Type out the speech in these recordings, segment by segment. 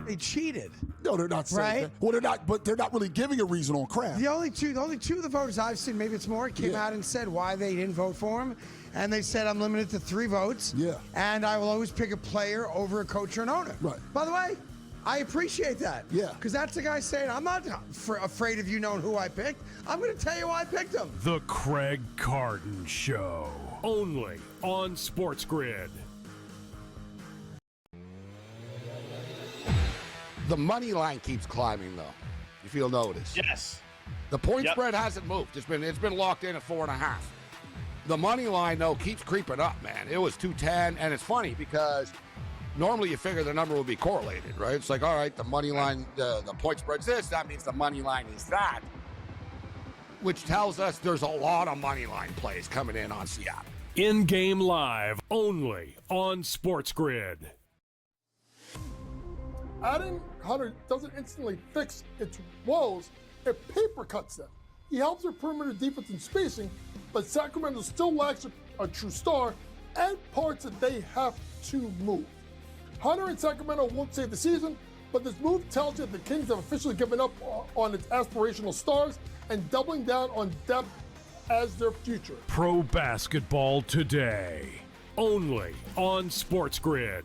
They cheated. No, they're not saying that. Well, they're not, but they're not really giving a reason on Kraft. The only two of the voters I've seen, maybe it's more, came out and said why they didn't vote for him. And they said, I'm limited to 3 votes. Yeah. And I will always pick a player over a coach or an owner. Right. By the way, I appreciate that. Yeah. Because that's the guy saying, I'm not afraid of you knowing who I picked. I'm going to tell you why I picked him. The Craig Carton Show. Only on SportsGrid. The money line keeps climbing, though, if you'll notice. Yes. The point spread hasn't moved. It's been locked in at 4.5. The money line, though, keeps creeping up, man. It was 210, and it's funny because normally you figure the number would be correlated, right? It's like, all right, the money line, the point spread's this, that means the money line is that, which tells us there's a lot of money line plays coming in on Seattle. In-game live, only on SportsGrid. Adding Hunter doesn't instantly fix its woes, it paper cuts them. He helps their perimeter defense and spacing, but Sacramento still lacks a true star and parts that they have to move. Hunter and Sacramento won't save the season, but this move tells you that the Kings have officially given up on its aspirational stars and doubling down on depth as their future. Pro basketball today, only on SportsGrid.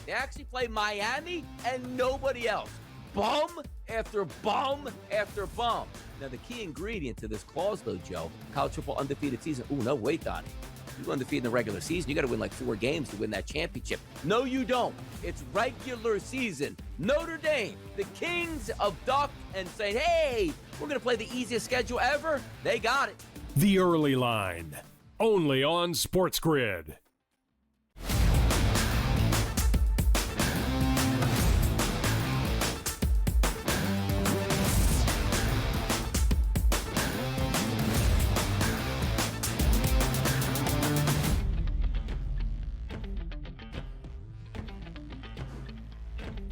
They actually play Miami and nobody else. Bum after bum after bum. Now, the key ingredient to this clause, though, Joe, college football undefeated season. Ooh, no, wait, Donnie. You go undefeated in the regular season, you got to win like 4 games to win that championship. No, you don't. It's regular season. Notre Dame, the kings of duck, and saying, hey, we're going to play the easiest schedule ever. They got it. The early line, only on SportsGrid.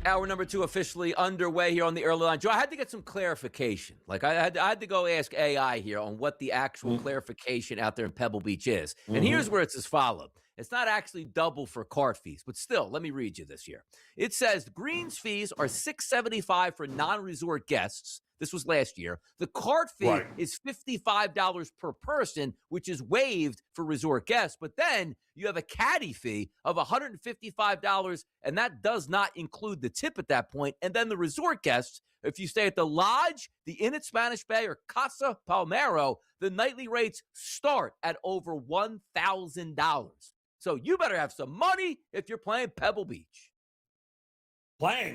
Hour number 2 officially underway here on the early line. Joe, I had to get some clarification. Like, I had to go ask AI here on what the actual clarification out there in Pebble Beach is. And here's where it's as follows. It's not actually double for cart fees, but still, let me read you this here. It says Green's fees are $675 for non-resort guests. This was last year. The cart fee is $55 per person, which is waived for resort guests. But then you have a caddy fee of $155, and that does not include the tip at that point. And then the resort guests, if you stay at the Lodge, the Inn at Spanish Bay, or Casa Palmero, the nightly rates start at over $1,000. So you better have some money if you're playing Pebble Beach.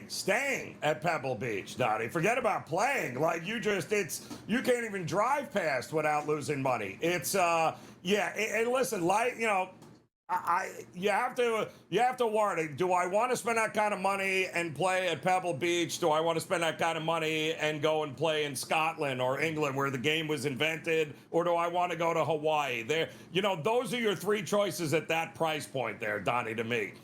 Staying at Pebble Beach, Donnie. Forget about playing. Like, you can't even drive past without losing money. It's, and listen, like, you know, you have to worry. Do I want to spend that kind of money and play at Pebble Beach? Do I want to spend that kind of money and go and play in Scotland or England where the game was invented? Or do I want to go to Hawaii? There, you know, those are your 3 choices at that price point there, Donnie, to me.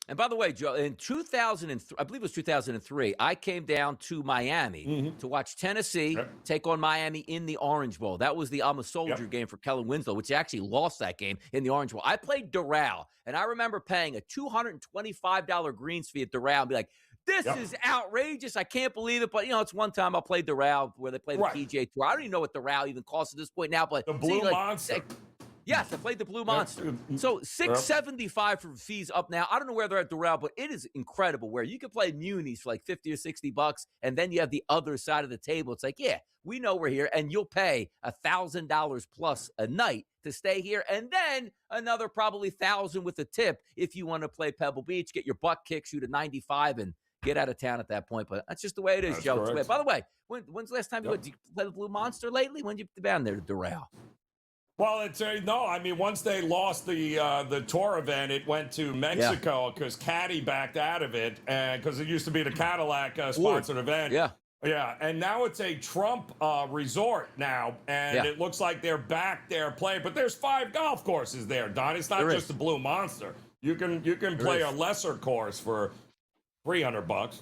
And by the way, Joe, in 2003, I believe it was 2003, I came down to Miami to watch Tennessee take on Miami in the Orange Bowl. That was the I'm a Soldier game for Kellen Winslow, which actually lost that game in the Orange Bowl. I played Doral, and I remember paying a $225 greens fee at Doral and be like, this is outrageous. I can't believe it. But, you know, it's one time I played Doral where they played the PGA Tour. I don't even know what Doral even costs at this point now. But the Blue Monster. Yes, I played the Blue Monster. So $675 for fees up now. I don't know where they're at Doral, but it is incredible where you can play Munis for like $50 or $60, and then you have the other side of the table. It's like, yeah, we know we're here, and you'll pay $1,000 plus a night to stay here, and then another probably $1,000 with a tip if you want to play Pebble Beach, get your butt kicked, shoot a 95, and get out of town at that point. But that's just the way it is, Joe. By the way, when's the last time did you play the Blue Monster lately? When did you down there to Doral? Well, it's no. I mean, once they lost the tour event, it went to Mexico because Caddy backed out of it, and because it used to be the Cadillac sponsored event. Yeah, and now it's a Trump resort now, and it looks like they're back there playing. But there's 5 golf courses there, Don. It's not just the Blue Monster. You can play a lesser course for $300.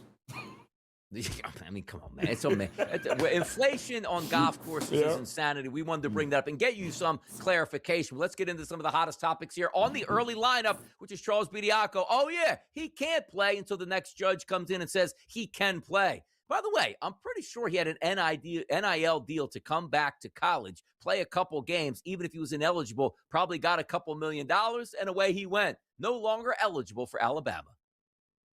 I mean, come on, man. It's so inflation on golf courses is insanity. We wanted to bring that up and get you some clarification. Let's get into some of the hottest topics here on the early lineup, which is Charles Bediako. Oh, yeah, he can't play until the next judge comes in and says he can play. By the way, I'm pretty sure he had an NIL deal to come back to college, play a couple games, even if he was ineligible, probably got a couple $1 million, and away he went. No longer eligible for Alabama.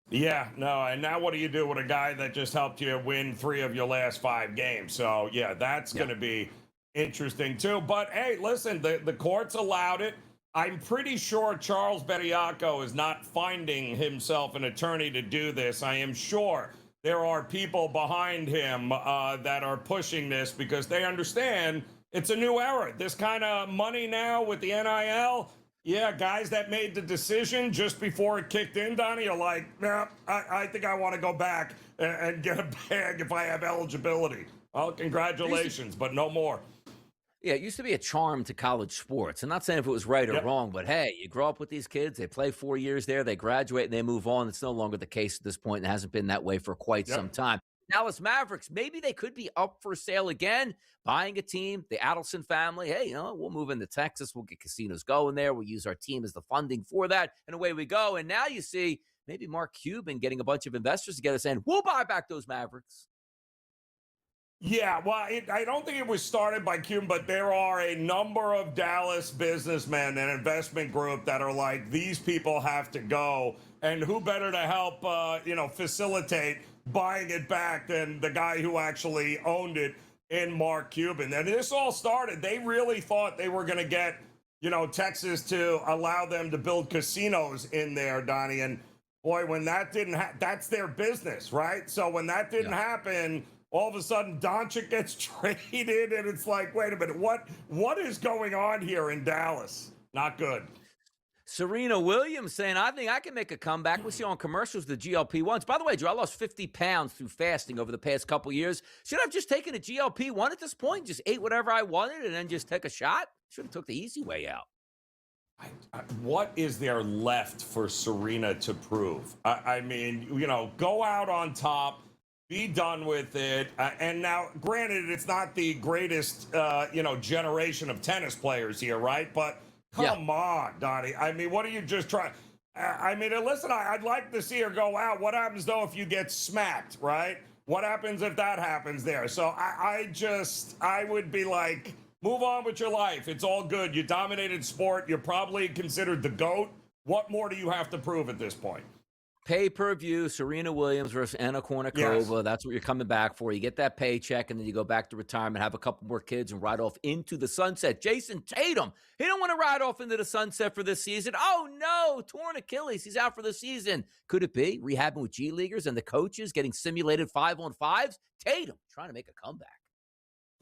Yeah, no, and now what do you do with a guy that just helped you win 3 of your last 5 games? So, yeah, that's going to be interesting, too. But, hey, listen, the courts allowed it. I'm pretty sure Charles Bediako is not finding himself an attorney to do this. I am sure there are people behind him that are pushing this because they understand it's a new era. This kind of money now with the NIL, yeah, guys that made the decision just before it kicked in, Donnie, are like, nah, I think I want to go back and get a bag if I have eligibility. Well, congratulations, but no more. Yeah, it used to be a charm to college sports. I'm not saying if it was right or wrong, but hey, you grow up with these kids, they play 4 years there, they graduate, and they move on. It's no longer the case at this point and hasn't been that way for quite some time. Dallas Mavericks, maybe they could be up for sale again, buying a team, the Adelson family. Hey, you know, we'll move into Texas. We'll get casinos going there. We'll use our team as the funding for that, and away we go. And now you see maybe Mark Cuban getting a bunch of investors together saying, we'll buy back those Mavericks. Yeah, well, I don't think it was started by Cuban, but there are a number of Dallas businessmen and investment group that are like, these people have to go. And who better to help, facilitate buying it back than the guy who actually owned it in Mark Cuban. And this all started, they really thought they were going to get, Texas to allow them to build casinos in there, Donnie. And boy, when that didn't that's their business, right? So when that didn't happen, all of a sudden, Doncic gets traded, and it's like, wait a minute, what is going on here in Dallas? Not good. Serena Williams saying, I think I can make a comeback. We see on commercials the GLP-1s. By the way, Drew, I lost 50 pounds through fasting over the past couple years. Should I have just taken a GLP-1 at this point? Just ate whatever I wanted and then just take a shot? Should have took the easy way out. What is there left for Serena to prove? I mean, go out on top. Be done with it. And now, granted, it's not the greatest, generation of tennis players here, right? But come on, Donnie. I mean, what are you just trying? Listen, I'd like to see her go out. What happens, though, if you get smacked, right? What happens if that happens there? So I would be like, move on with your life. It's all good. You dominated sport. You're probably considered the GOAT. What more do you have to prove at this point? Pay-per-view, Serena Williams versus Anna Kournikova. Yes. That's what you're coming back for. You get that paycheck, and then you go back to retirement, have a couple more kids, and ride off into the sunset. Jason Tatum, he don't want to ride off into the sunset for this season. Oh, no, torn Achilles. He's out for the season. Could it be rehabbing with G-Leaguers and the coaches getting simulated 5-on-5s? Tatum trying to make a comeback.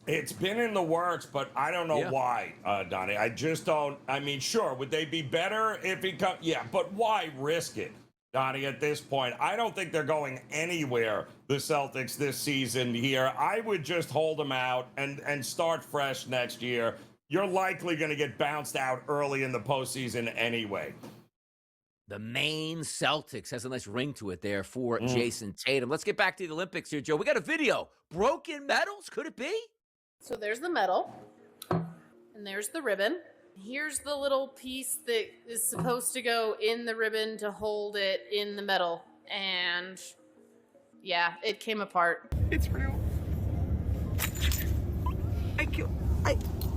It's been in the works, but I don't know why, Donnie. I just don't. I mean, sure, would they be better if he comes? Yeah, but why risk it? Donnie, at this point, I don't think they're going anywhere, the Celtics, this season here. I would just hold them out and start fresh next year. You're likely going to get bounced out early in the postseason anyway. The Maine Celtics has a nice ring to it there for Jason Tatum. Let's get back to the Olympics here, Joe. We got a video. Broken medals? Could it be? So there's the medal, and there's the ribbon. Here's the little piece that is supposed to go in the ribbon to hold it in the medal. And yeah, it came apart. It's real. I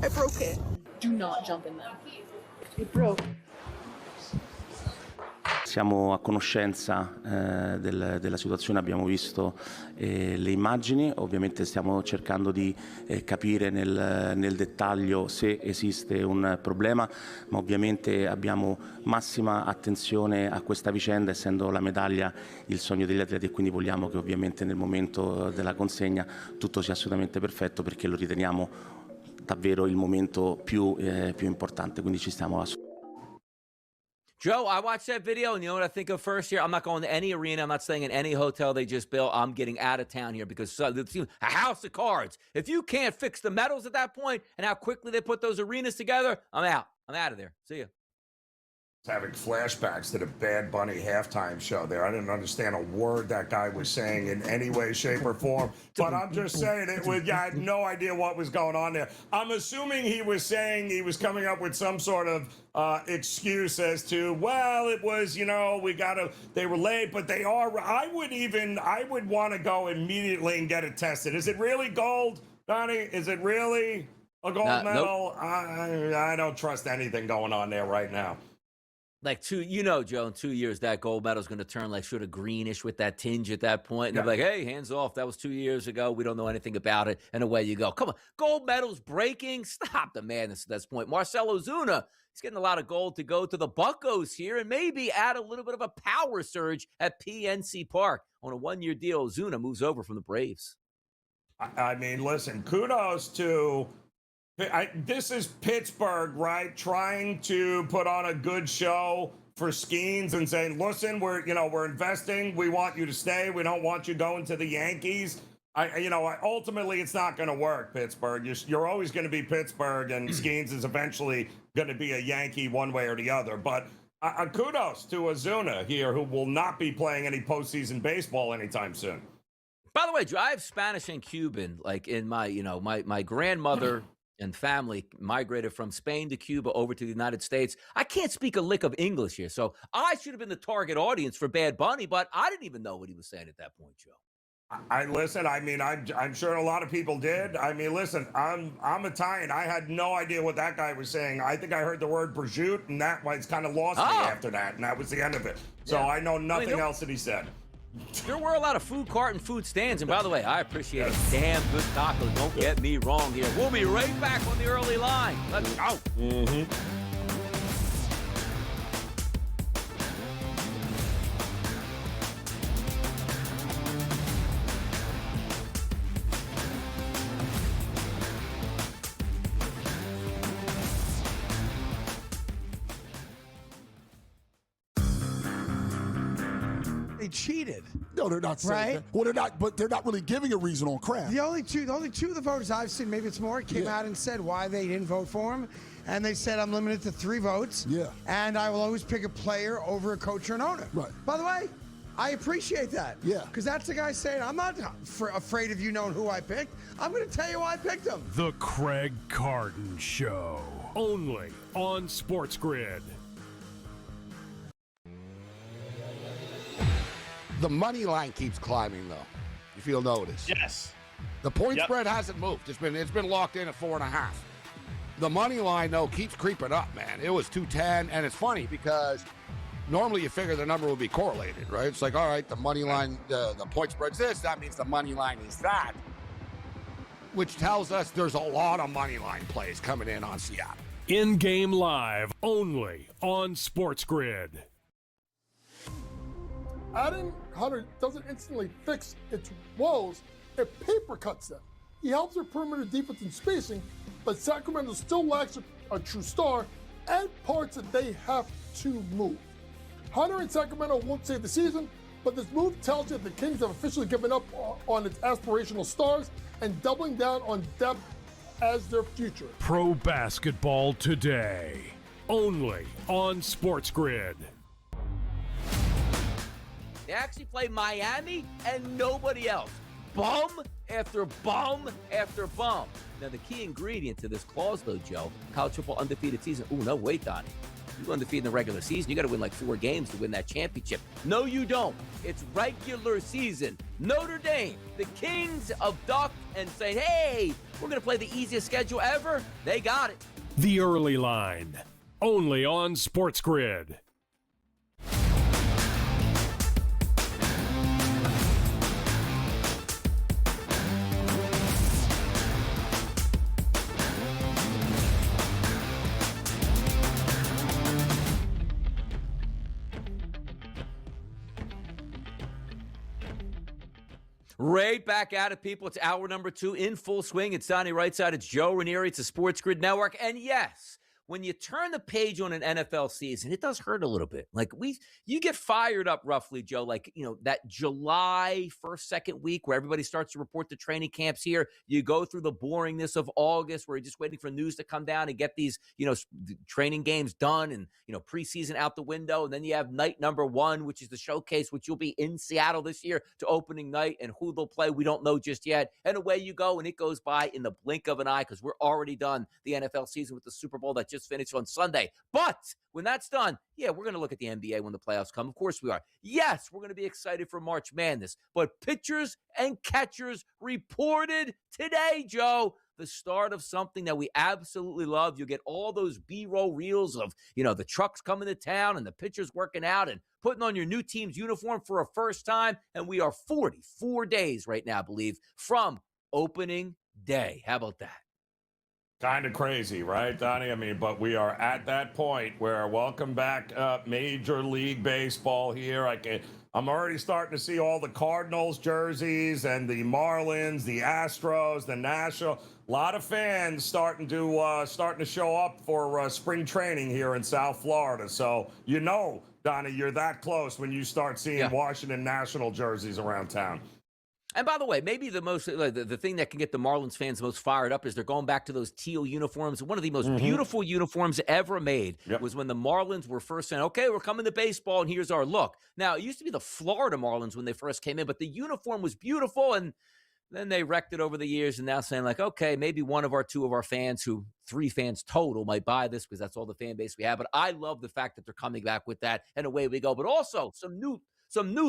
broke it. Do not jump in them. It broke. Siamo a conoscenza della situazione, abbiamo visto le immagini, ovviamente stiamo cercando di capire nel dettaglio se esiste un problema, ma ovviamente abbiamo massima attenzione a questa vicenda, essendo la medaglia il sogno degli atleti, e quindi vogliamo che ovviamente nel momento della consegna tutto sia assolutamente perfetto, perché lo riteniamo davvero il momento più importante, quindi ci stiamo assolutamente. Joe, I watched that video, and you know what I think of first here? I'm not going to any arena. I'm not staying in any hotel they just built. I'm getting out of town here because it's a house of cards. If you can't fix the medals at that point and how quickly they put those arenas together, I'm out. I'm out of there. See ya. Having flashbacks to the Bad Bunny halftime show there. I didn't understand a word that guy was saying in any way, shape, or form. But I'm just saying I had no idea what was going on there. I'm assuming he was saying he was coming up with some sort of excuse as to, well, it was, they were late, but they are. I would want to go immediately and get it tested. Is it really gold, Donnie? Is it really a gold medal? Nope. I don't trust anything going on there right now. Like Joe, in 2 years, that gold medal is going to turn like sort of greenish with that tinge at that point. And they're like, hey, hands off. That was 2 years ago. We don't know anything about it. And away you go. Come on. Gold medals breaking. Stop the madness at this point. Marcell Ozuna, he's getting a lot of gold to go to the Buccos here and maybe add a little bit of a power surge at PNC Park. On a one-year deal, Ozuna moves over from the Braves. I mean, listen, kudos to... this is Pittsburgh, right? Trying to put on a good show for Skeens and saying, listen, we're investing. We want you to stay. We don't want you going to the Yankees. Ultimately, it's not going to work, Pittsburgh. You're always going to be Pittsburgh, and Skeens is eventually going to be a Yankee one way or the other. But kudos to Ozuna here, who will not be playing any postseason baseball anytime soon. By the way, Joe, I have Spanish and Cuban, like in my, my grandmother and family migrated from Spain to Cuba over to the United States. I can't speak a lick of English here, so I should have been the target audience for Bad Bunny, but I didn't even know what he was saying at that point, Joe. I'm sure a lot of people did. I mean, listen, I'm Italian. I had no idea what that guy was saying. I think I heard the word prosciutto, and that was kind of lost me after that, and that was the end of it. So I know nothing else that he said. There were a lot of food cart and food stands, and by the way, I appreciate a damn good taco. Don't get me wrong here. We'll be right back on the early line. Let's go. They cheated. No, they're not saying Right? that. Well, they're not, but they're not really giving a reason on Kraft. The only two of the voters I've seen, maybe it's more, came out and said why they didn't vote for him. And they said, I'm limited to 3 votes. Yeah. And I will always pick a player over a coach or an owner. Right. By the way, I appreciate that. Yeah. Because that's the guy saying, I'm not afraid of you knowing who I picked. I'm going to tell you why I picked him. The Craig Carton Show. Only on SportsGrid. The money line keeps climbing, though, if you'll notice. Yes. The point spread hasn't moved. It's been locked in at 4.5. The money line, though, keeps creeping up, man. It was 210, and it's funny because normally you figure the number would be correlated, right? It's like, all right, the money line, the point spread's this, that means the money line is that, which tells us there's a lot of money line plays coming in on Seattle. In-game live, only on SportsGrid. Adding Hunter doesn't instantly fix its woes, it paper cuts them. He helps their perimeter defense and spacing, but Sacramento still lacks a true star and parts that they have to move. Hunter and Sacramento won't save the season, but this move tells you the Kings have officially given up on its aspirational stars and doubling down on depth as their future. Pro basketball today, only on SportsGrid. They actually play Miami and nobody else. Bum after bum after bum. Now, the key ingredient to this clause, though, Joe, college football undefeated season. Ooh, no, wait, Donnie. You go undefeated in the regular season, you got to win like 4 games to win that championship. No, you don't. It's regular season. Notre Dame, the kings of duck, and saying, hey, we're going to play the easiest schedule ever. They got it. The early line, only on SportsGrid. Right back at it, people. It's hour number 2 in full swing. It's Donnie Rightside. It's Joe Ranieri. It's the SportsGrid Network. And yes, when you turn the page on an NFL season, it does hurt a little bit. Like you get fired up roughly, Joe, like, that July 1st, 2nd week where everybody starts to report the training camps here. You go through the boringness of August where you're just waiting for news to come down and get these, training games done and, preseason out the window. And then you have night number 1, which is the showcase, which you'll be in Seattle this year to opening night, and who they'll play, we don't know just yet. And away you go, and it goes by in the blink of an eye because we're already done the NFL season with the Super Bowl that just finished on Sunday. But when that's done, we're going to look at the NBA when the playoffs come. Of course we are. Yes, we're going to be excited for March Madness. But pitchers and catchers reported today, Joe, the start of something that we absolutely love. You'll get all those B-roll reels of, the trucks coming to town and the pitchers working out and putting on your new team's uniform for a first time. And we are 44 days right now, I believe, from opening day. How about that? Kind of crazy, right, Donnie? I mean, but we are at that point where welcome back Major League Baseball here. I'm already starting to see all the Cardinals jerseys and the Marlins, the Astros, the National. A lot of fans starting to show up for spring training here in South Florida. So, Donnie, you're that close when you start seeing Washington National jerseys around town. And by the way, maybe the most the thing that can get the Marlins fans most fired up is they're going back to those teal uniforms. One of the most beautiful uniforms ever made was when the Marlins were first saying, okay, we're coming to baseball, and here's our look. Now, it used to be the Florida Marlins when they first came in, but the uniform was beautiful, and then they wrecked it over the years, and now saying, like, okay, maybe one of our 2 of our fans, 3 fans total, might buy this because that's all the fan base we have. But I love the fact that they're coming back with that, and away we go. But also some new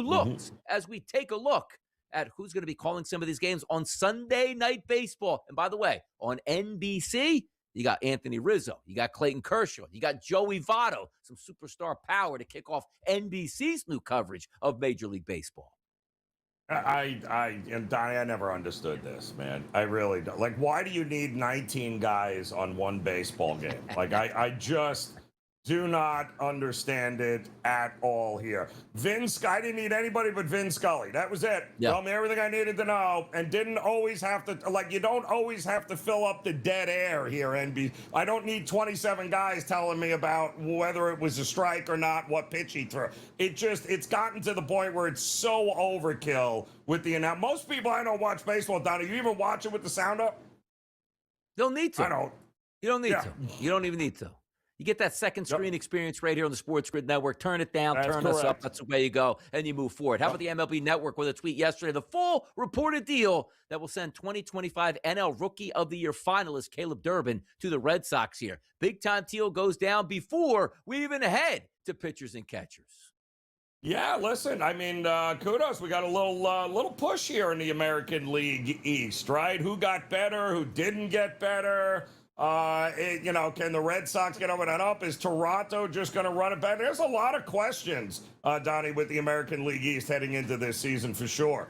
looks as we take a look at who's going to be calling some of these games on Sunday Night Baseball. And by the way, on NBC, you got Anthony Rizzo, you got Clayton Kershaw, you got Joey Votto, some superstar power to kick off NBC's new coverage of Major League Baseball. And Donnie, I never understood this, man. I really don't. Like, why do you need 19 guys on one baseball game? Like, I just do not understand it at all here. I didn't need anybody but Vin Scully. That was it. Tell me everything I needed to know, and didn't always have to, you don't always have to fill up the dead air here, NBC. I don't need 27 guys telling me about whether it was a strike or not, what pitch he threw. It's gotten to the point where it's so overkill with the announcement. Most people I know watch baseball, Donnie. You even watch it with the sound up? Don't need to. I don't. You don't need to. You don't even need to. You get that second screen experience right here on the SportsGrid Network. Turn it down, turn us up. That's the way you go, and you move forward. How about the MLB Network with a tweet yesterday? The full reported deal that will send 2025 NL Rookie of the Year finalist Caleb Durbin to the Red Sox here. Big-time deal goes down before we even head to pitchers and catchers. Yeah, listen, I mean, kudos. We got a little push here in the American League East, right? Who got better? Who didn't get better? Can the Red Sox get over that up? Is Toronto just going to run it back? There's a lot of questions, Donnie, with the American League East heading into this season for sure.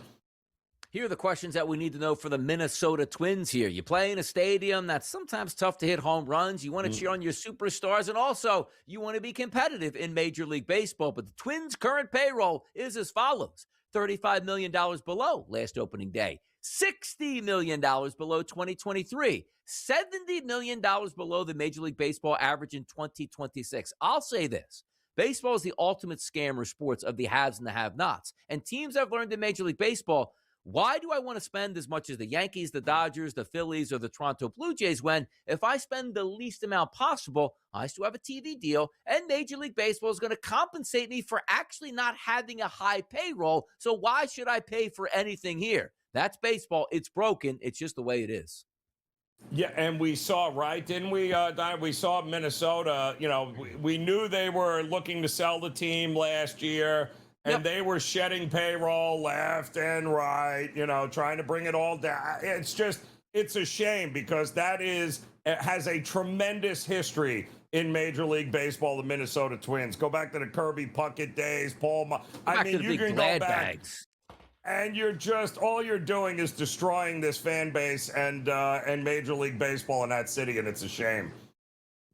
Here are the questions that we need to know for the Minnesota Twins here. You play in a stadium that's sometimes tough to hit home runs. You want to cheer on your superstars, and also you want to be competitive in Major League Baseball. But the Twins' current payroll is as follows. $35 million below last opening day. $60 million below 2023. $70 million below the Major League Baseball average in 2026. I'll say this. Baseball is the ultimate scammer sports of the haves and the have-nots. And teams have learned in Major League Baseball, why do I want to spend as much as the Yankees, the Dodgers, the Phillies, or the Toronto Blue Jays when if I spend the least amount possible, I still have a TV deal, and Major League Baseball is going to compensate me for actually not having a high payroll, so why should I pay for anything here? That's baseball. It's broken. It's just the way it is. Yeah, and we saw, right, didn't we, Don? We saw Minnesota, we knew they were looking to sell the team last year. And they were shedding payroll left and right, trying to bring it all down. It's a shame because it has a tremendous history in Major League Baseball, the Minnesota Twins. Go back to the Kirby Puckett days, Paul. You can go back. And all you're doing is destroying this fan base and Major League Baseball in that city, and it's a shame.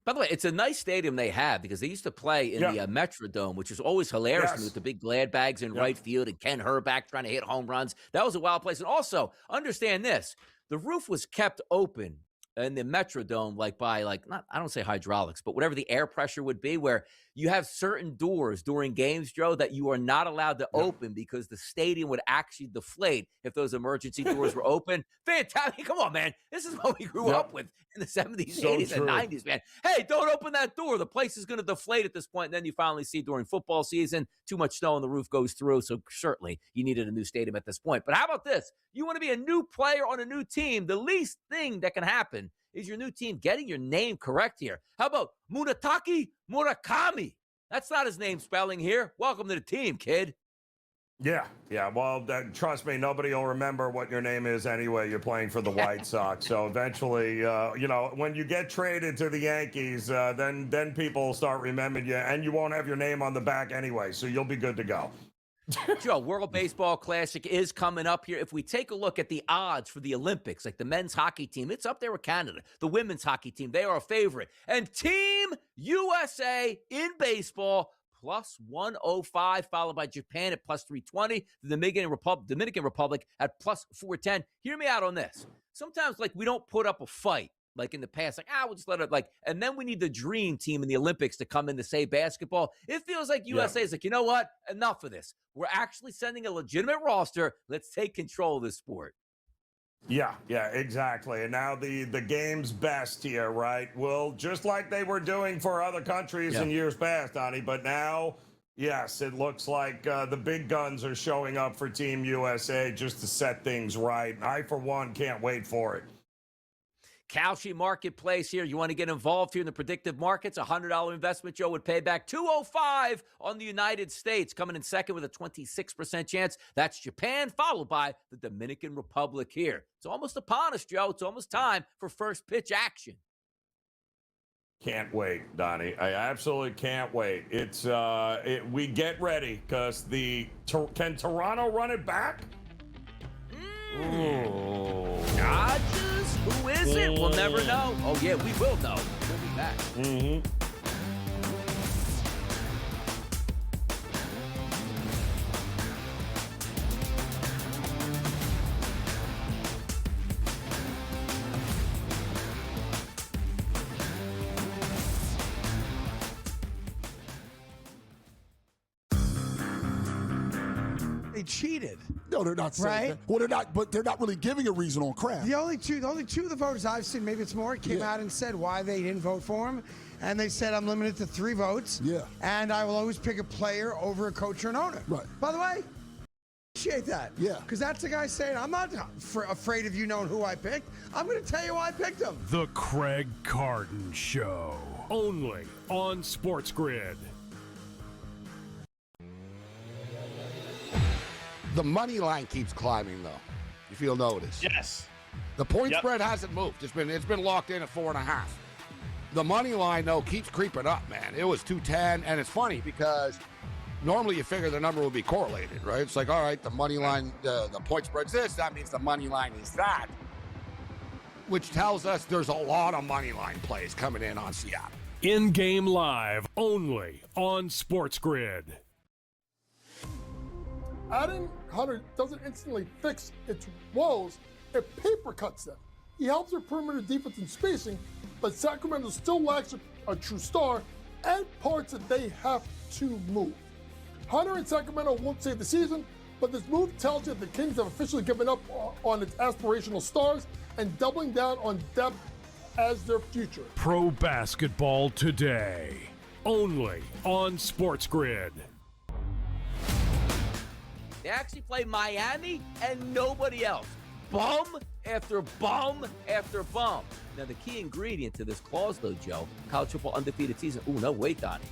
By the way, it's a nice stadium they have because they used to play in the Metrodome, which is always hilarious to me with the big glad bags in right field and Ken Herback trying to hit home runs. That was a wild place. And also, understand this, the roof was kept open in the Metrodome, like by not, I don't say hydraulics, but whatever the air pressure would be, where you have certain doors during games, Joe, that you are not allowed to open because the stadium would actually deflate if those emergency doors were open. Fantastic. Come on, man. This is what we grew up with in the 70s, So 80s, true. and 90s, man. Hey, don't open that door. The place is going to deflate at this point. And then you finally see during football season, too much snow and the roof goes through. So certainly you needed a new stadium at this point. But how about this? You want to be a new player on a new team. The least thing that can happen is your new team getting your name correct here. How about Munetaki Murakami? That's not his name spelling here. Welcome to the team, kid. Yeah. Well, trust me, nobody will remember what your name is anyway. You're playing for the White Sox. So eventually, when you get traded to the Yankees, then people will start remembering you, and you won't have your name on the back anyway. So you'll be good to go. Joe, World Baseball Classic is coming up here. If we take a look at the odds for the Olympics, like the men's hockey team, it's up there with Canada. The women's hockey team, they are a favorite. And Team USA in baseball, plus 105, followed by Japan at plus 320. The Dominican Republic at plus 410. Hear me out on this. Sometimes, we don't put up a fight. Like in the past, we'll just let it and then we need the dream team in the Olympics to come in to save basketball. It feels like USA is you know what? Enough of this. We're actually sending a legitimate roster. Let's take control of this sport. Yeah, exactly. And now the game's best here, right? Well, just like they were doing for other countries in years past, Donnie, but now, yes, it looks like the big guns are showing up for Team USA just to set things right. I, for one, can't wait for it. Kalshi Marketplace here. You want to get involved here in the predictive markets? A $100 investment, Joe, would pay back $205 on the United States. Coming in second with a 26% chance. That's Japan, followed by the Dominican Republic here. It's almost upon us, Joe. It's almost time for first pitch action. Can't wait, Donnie. I absolutely can't wait. It's we get ready because can Toronto run it back? Dodgers? Who is it? We'll never know. Oh, yeah, we will know. We'll be back. They cheated. No, they're not saying Right? that. Well, they're not, but they're not really giving a reason on Kraft. The only two of the voters I've seen, maybe it's more, came out and said why they didn't vote for him. And they said, I'm limited to 3 votes. Yeah. And I will always pick a player over a coach or an owner. Right. By the way, appreciate that. Yeah. Because that's the guy saying, I'm not afraid of you knowing who I picked. I'm going to tell you why I picked him. The Craig Carton Show. Only on SportsGrid. The money line keeps climbing, though, if you'll notice. Yes. The point spread hasn't moved. It's been locked in at 4.5. The money line, though, keeps creeping up, man. It was 210, and it's funny because normally you figure the number would be correlated, right? It's like, all right, the money line, the point spread's this, that means the money line is that, which tells us there's a lot of money line plays coming in on Seattle. In-game live, only on SportsGrid. Adding Hunter doesn't instantly fix its woes, it paper cuts them. He helps their perimeter defense and spacing, but Sacramento still lacks a true star and parts that they have to move. Hunter and Sacramento won't save the season, but this move tells you the Kings have officially given up on its aspirational stars and doubling down on depth as their future. Pro basketball today, only on SportsGrid. They actually play Miami and nobody else. Bum after bum after bum. Now, the key ingredient to this clause, though, Joe, college football undefeated season. Oh, no, wait, Donnie.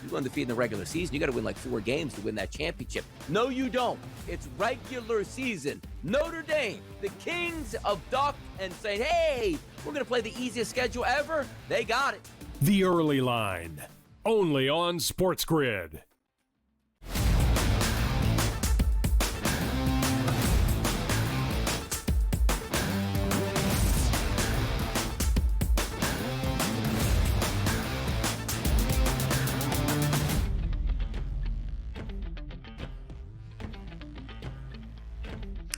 You go undefeated in the regular season, you got to win like 4 games to win that championship. No, you don't. It's regular season. Notre Dame, the kings of duck, and say, hey, we're going to play the easiest schedule ever. They got it. The early line, only on SportsGrid.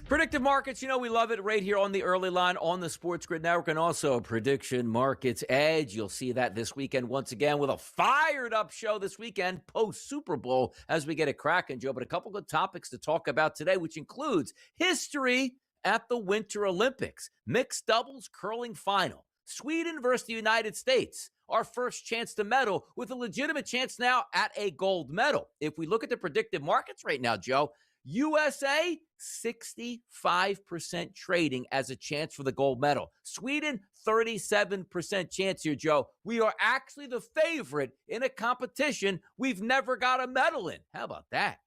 Predictive markets, we love it right here on the early line on the SportsGrid Network, and also Prediction Markets Edge. You'll see that this weekend once again with a fired-up show this weekend post-Super Bowl as we get it cracking, Joe. But a couple good topics to talk about today, which includes history at the Winter Olympics, mixed doubles curling final, Sweden versus the United States, our first chance to medal with a legitimate chance now at a gold medal. If we look at the predictive markets right now, Joe, USA, 65% trading as a chance for the gold medal. Sweden, 37% chance here, Joe. We are actually the favorite in a competition we've never got a medal in. How about that?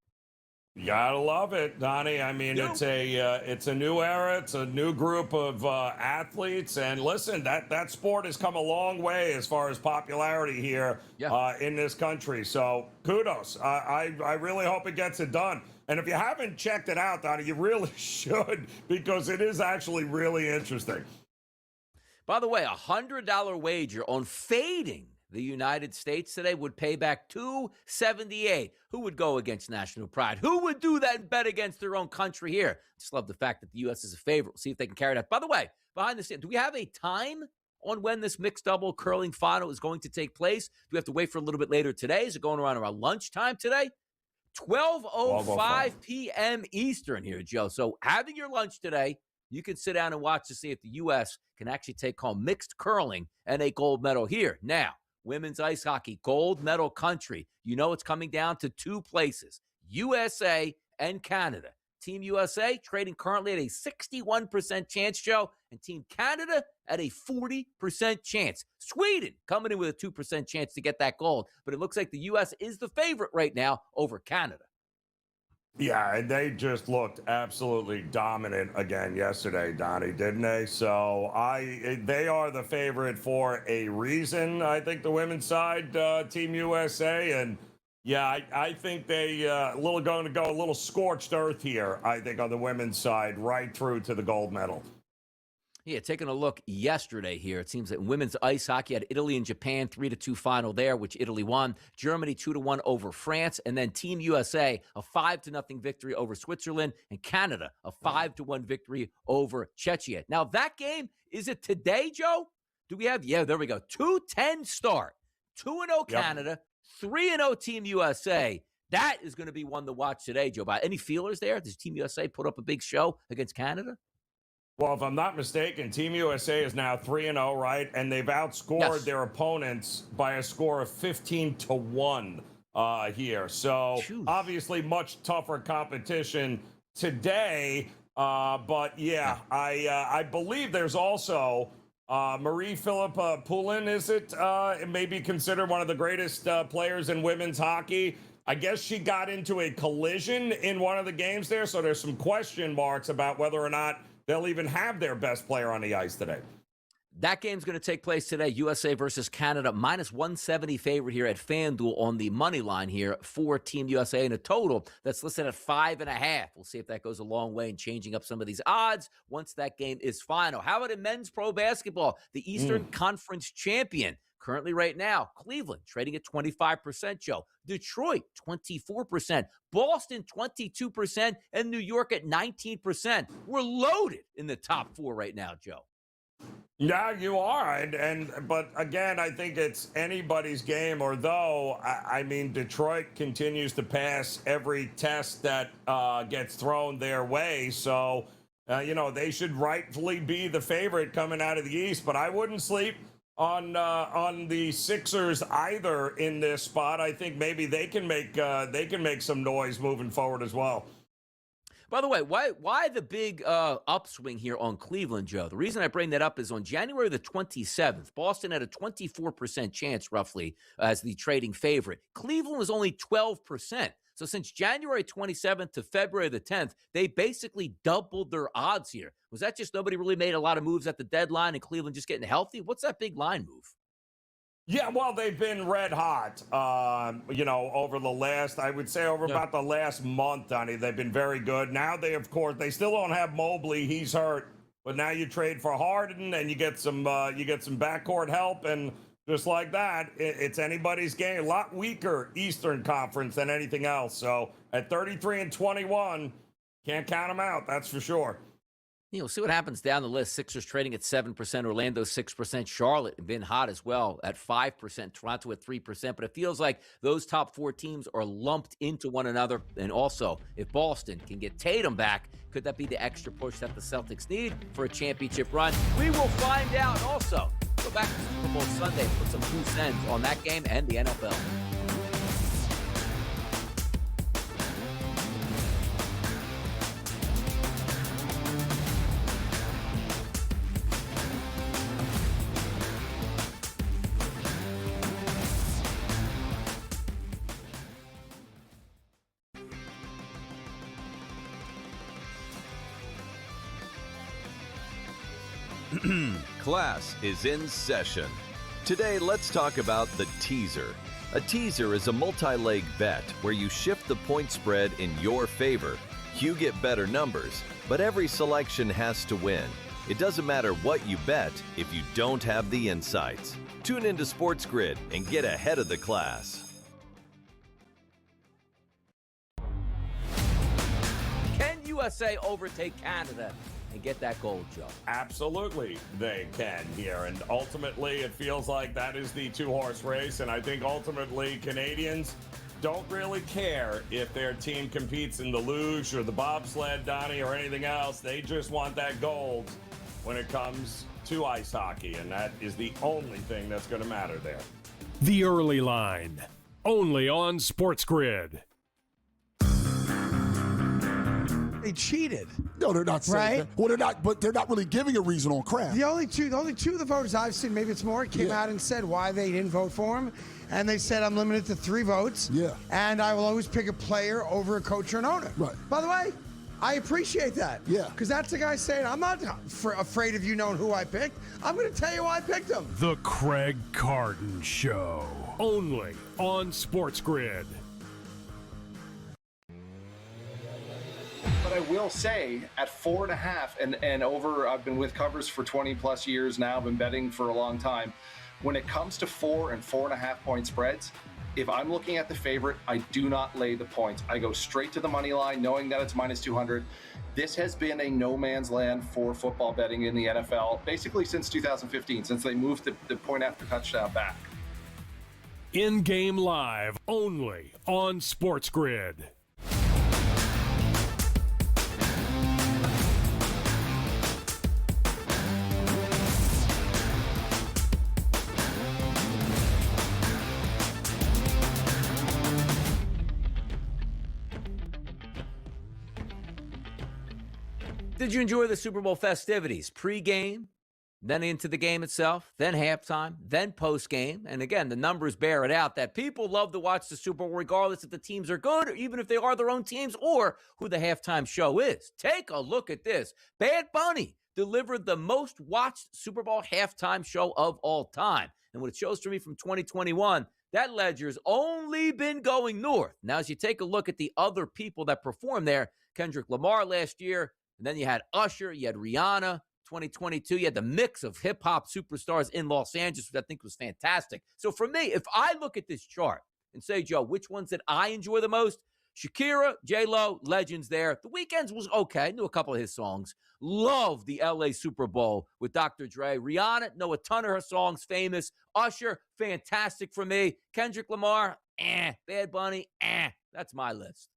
You gotta love it, Donnie. I mean, it's a new era. It's a new group of athletes, and listen, that sport has come a long way as far as popularity here in this country. So kudos. I really hope it gets it done. And if you haven't checked it out, Donnie, you really should, because it is actually really interesting. By the way, $100 wager on fading the United States today would pay back $278. Who would go against national pride? Who would do that and bet against their own country here? Just love the fact that the U.S. is a favorite. We'll see if they can carry that. By the way, behind the scenes, do we have a time on when this mixed double curling final is going to take place? Do we have to wait for a little bit later today? Is it going around lunchtime today? 12:05 p.m. Eastern here, Joe. So having your lunch today, you can sit down and watch to see if the U.S. can actually take home mixed curling and a gold medal here. Now, women's ice hockey, gold medal country. It's coming down to two places, USA and Canada. Team USA trading currently at a 61% chance, Joe, and Team Canada at a 40% chance. Sweden coming in with a 2% chance to get that gold, but it looks like the U.S. is the favorite right now over Canada. Yeah, and they just looked absolutely dominant again yesterday, Donnie, didn't they? So they are the favorite for a reason, I think, the women's side, Team USA, and yeah, I think they going to go a little scorched earth here, I think, on the women's side, right through to the gold medal. Yeah, taking a look yesterday here, it seems that women's ice hockey had Italy and Japan 3-2 final there, which Italy won. Germany 2-1 over France, and then Team USA a 5-0 victory over Switzerland, and Canada a 5-1 victory over Czechia. Now that game, is it today, Joe? Do we have? Yeah, there we go. 2:10 start. 2-0 Canada, 3-0 Team USA. That is going to be one to watch today, Joe. By any feelers there? Does Team USA put up a big show against Canada? Well, if I'm not mistaken, Team USA is now 3-0, right? And they've outscored their opponents by a score of 15-1 here. So obviously much tougher competition today. But yeah, I believe there's also Marie-Philippa Poulin, is it? Maybe considered one of the greatest players in women's hockey. I guess she got into a collision in one of the games there. So there's some question marks about whether or not they'll even have their best player on the ice today. That game's going to take place today, USA versus Canada, -170 favorite here at FanDuel on the money line here for Team USA, in a total that's listed at 5.5. We'll see if that goes a long way in changing up some of these odds once that game is final. How about in men's pro basketball? The Eastern Conference champion. Currently right now, Cleveland trading at 25%, Joe. Detroit, 24%. Boston, 22%. And New York at 19%. We're loaded in the top four right now, Joe. Yeah, you are. But again, I think it's anybody's game, although, I mean, Detroit continues to pass every test that gets thrown their way. So, they should rightfully be the favorite coming out of the East. But I wouldn't sleep on the Sixers either in this spot. I think maybe they can make some noise moving forward as well. By the way, why the big upswing here on Cleveland, Joe? The reason I bring that up is on January the 27th, Boston had a 24% chance roughly as the trading favorite. Cleveland was only 12%. So since January 27th to February the 10th, they basically doubled their odds here. Was that just nobody really made a lot of moves at the deadline and Cleveland just getting healthy? What's that big line move? Yeah, well, they've been red hot, over the last, I would say about the last month, Donnie. They've been very good. Now they still don't have Mobley. He's hurt. But now you trade for Harden and you get some backcourt help, and just like that, it's anybody's game. A lot weaker Eastern Conference than anything else. So at 33-21, Can't count them out, that's for sure. We'll see what happens down the list. Sixers trading at 7%, Orlando 6%, Charlotte been hot as well at 5%, Toronto at 3%. But it feels like those top 4 teams are lumped into one another. And also, if Boston can get Tatum back, could that be the extra push that the Celtics need for a championship run? We will find out. And also, go back to Super Bowl Sunday, put some loose ends on that game and the NFL. Class is in session. Today, let's talk about the teaser. A teaser is a multi-leg bet where you shift the point spread in your favor. You get better numbers, but every selection has to win. It doesn't matter what you bet if you don't have the insights. Tune into SportsGrid and get ahead of the class. Can USA overtake Canada and get that gold, Joe? Absolutely, they can here. And ultimately, it feels like that is the 2-horse race. And I think ultimately, Canadians don't really care if their team competes in the luge or the bobsled, Donnie, or anything else. They just want that gold when it comes to ice hockey. And that is the only thing that's going to matter there. The Early Line, only on SportsGrid. They cheated. No, they're not saying Right? that. Well, they're not, but they're not really giving a reason on crap. The only two of the voters I've seen, maybe it's more, came out and said why they didn't vote for him. And they said, I'm limited to 3 votes. Yeah. And I will always pick a player over a coach or an owner. Right. By the way, I appreciate that. Yeah. Because that's the guy saying, I'm not afraid of you knowing who I picked. I'm going to tell you why I picked him. The Craig Carton Show, only on SportsGrid. But I will say, at 4.5 and over, I've been with covers for 20 plus years now. I've been betting for a long time. When it comes to 4 and 4.5 point spreads, if I'm looking at the favorite, I do not lay the points. I go straight to the money line, knowing that it's minus 200. This has been a no man's land for football betting in the NFL, basically since 2015, since they moved the point after touchdown back. In-game live, only on SportsGrid. Did you enjoy the Super Bowl festivities? Pre-game, then into the game itself, then halftime, then post-game. And again, the numbers bear it out that people love to watch the Super Bowl regardless if the teams are good or even if they are their own teams or who the halftime show is. Take a look at this. Bad Bunny delivered the most watched Super Bowl halftime show of all time. And what it shows for me from 2021, that ledger's only been going north. Now, as you take a look at the other people that performed there, Kendrick Lamar last year, and then you had Usher, you had Rihanna, 2022. You had the mix of hip-hop superstars in Los Angeles, which I think was fantastic. So for me, if I look at this chart and say, Joe, which ones did I enjoy the most? Shakira, J-Lo, legends there. The Weeknd was okay. I knew a couple of his songs. Love the LA Super Bowl with Dr. Dre. Rihanna, know a ton of her songs, famous. Usher, fantastic for me. Kendrick Lamar, Bad Bunny, That's my list.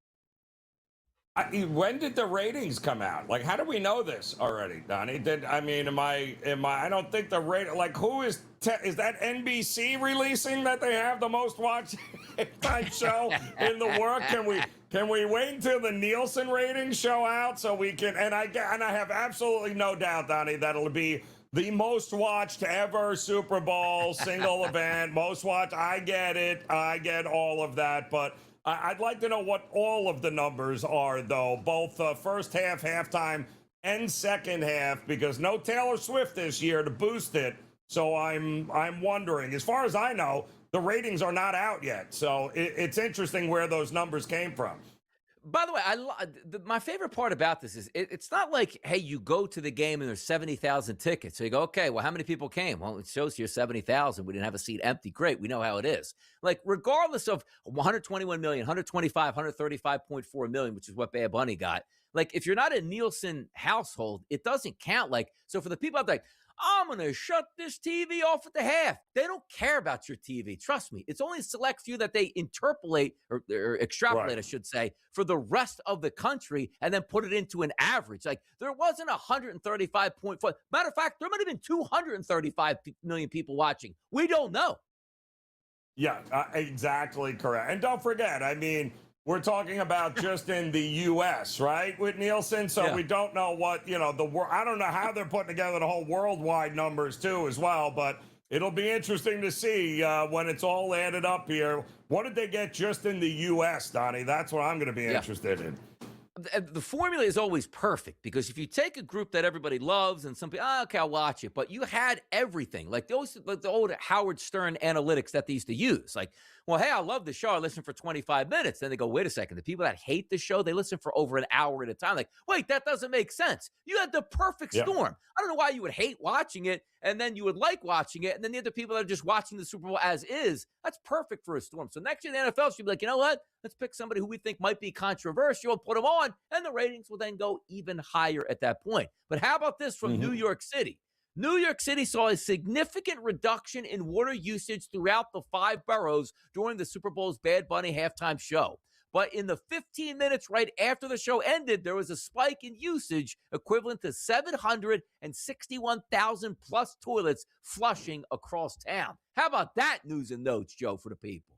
When did the ratings come out? Like, how do we know this already, Donnie? I don't think the rate, like, who is that NBC releasing that they have the most watched time show in the world? Can we wait until the Nielsen ratings show out so we can, and I have absolutely no doubt, Donnie, that it'll be the most watched ever Super Bowl, single event, most watched. I get it. I get all of that, but I'd like to know what all of the numbers are, though, both first half, halftime, and second half, because no Taylor Swift this year to boost it. So I'm wondering. As far as I know, the ratings are not out yet. So it's interesting where those numbers came from. By the way, my favorite part about this is it's not like, hey, you go to the game and there's 70,000 tickets. So you go, okay, well, how many people came? Well, it shows here 70,000. We didn't have a seat empty. Great. We know how it is. Like, regardless of 121 million, 125, 135.4 million, which is what Bad Bunny got. Like, if you're not a Nielsen household, it doesn't count. Like, so for the people out there, like, I'm going to shut this TV off at the half. They don't care about your TV. Trust me. It's only a select few that they interpolate or extrapolate, I should say, for the rest of the country and then put it into an average. Like, there wasn't 135.4. Matter of fact, there might have been 235 million people watching. We don't know. Yeah, exactly correct. And don't forget, I mean, we're talking about just in the U.S., right, with Nielsen? So we don't know what, I don't know how they're putting together the whole worldwide numbers, too, as well. But it'll be interesting to see when it's all added up here. What did they get just in the U.S., Donnie? That's what I'm going to be interested in. The formula is always perfect because if you take a group that everybody loves and some people, okay, I'll watch it, but you had everything like the old Howard Stern analytics that they used to use. Like, well, hey, I love the show. I listen for 25 minutes. Then they go, wait a second. The people that hate the show, they listen for over an hour at a time. Like, wait, that doesn't make sense. You had the perfect storm. I don't know why you would hate watching it and then you would like watching it. And then the other people that are just watching the Super Bowl as is, that's perfect for a storm. So next year, the NFL should be like, you know what? Let's pick somebody who we think might be controversial and put them on. And the ratings will then go even higher at that point. But how about this from New York City? New York City saw a significant reduction in water usage throughout the 5 boroughs during the Super Bowl's Bad Bunny halftime show. But in the 15 minutes right after the show ended, there was a spike in usage equivalent to 761,000 plus toilets flushing across town. How about that news and notes, Joe, for the people?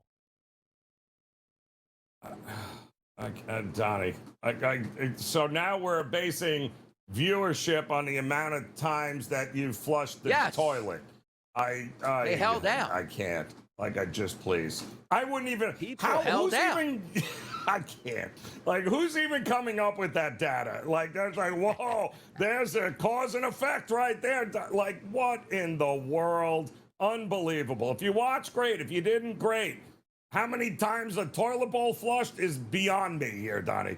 Donnie, so now we're basing viewership on the amount of times that you flushed the toilet. They held down. I can't. Like, please. I wouldn't even. People held down. I can't. Like, who's even coming up with that data? Like, there's like, whoa, there's a cause and effect right there. Like, what in the world? Unbelievable. If you watch, great. If you didn't, great. How many times a toilet bowl flushed is beyond me here, Donnie.